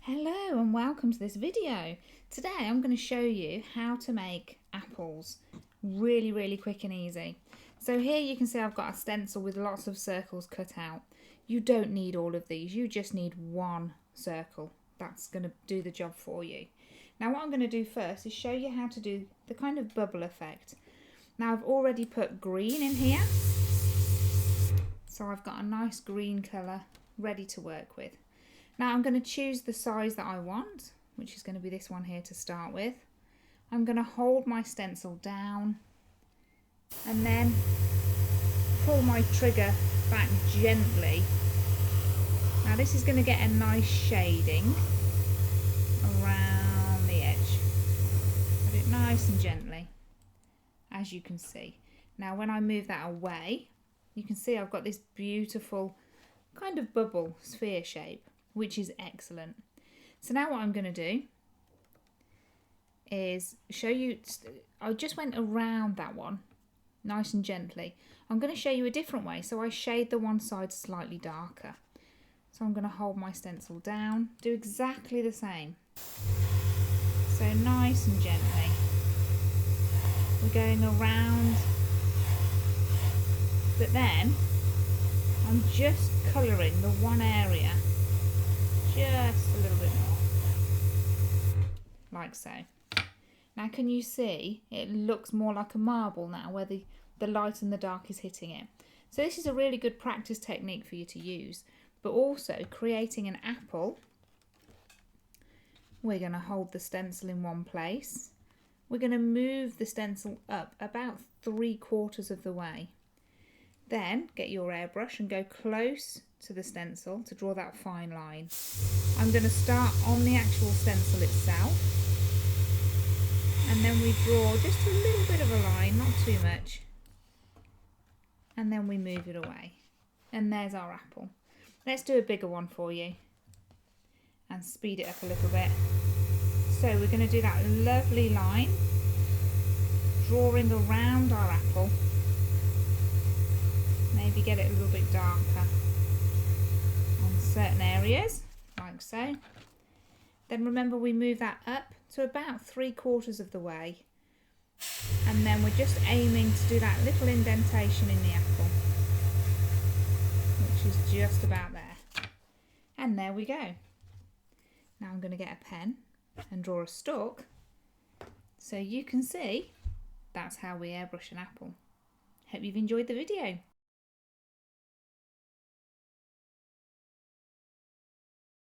Hello and welcome to this video. Today I'm going to show you how to make apples really quick and easy. So here you can see I've got a stencil with lots of circles cut out. You don't need all of these, you just need one circle. That's going to do the job for you. Now what I'm going to do first is show you how to do the kind of bubble effect. Now I've already put green in here, so I've got a nice green colour ready to work with. Now I'm going to choose the size that I want, which is going to be this one here to start with. I'm going to hold my stencil down and then pull my trigger back gently. Now this is going to get a nice shading around the edge. Put it nice and gently, as you can see. Now when I move that away, you can see I've got this beautiful kind of bubble sphere shape, which is excellent. So now what I'm going to do is show you, I just went around that one nice and gently. I'm going to show you a different way, so I shade the one side slightly darker. So I'm going to hold my stencil down, do exactly the same. So nice and gently. We're going around, but then I'm just colouring the one area just a little bit more, like so. Now can you see it looks more like a marble now, where the light and the dark is hitting it. So this is a really good practice technique for you to use. But also creating an apple, we're going to hold the stencil in one place. We're going to move the stencil up about 3/4 of the way. Then get your airbrush and go close to the stencil to draw that fine line. I'm going to start on the actual stencil itself, and then we draw just a little bit of a line, not too much, and then we move it away. And there's our apple. Let's do a bigger one for you and speed it up a little bit. So we're going to do that lovely line, drawing around our apple. Maybe get it a little bit darker on certain areas, like so. Then remember we move that up to about 3/4 of the way, and then we're just aiming to do that little indentation in the apple, which is just about there. And there we go. Now I'm going to get a pen and draw a stalk so you can see that's how we airbrush an apple. Hope you've enjoyed the video.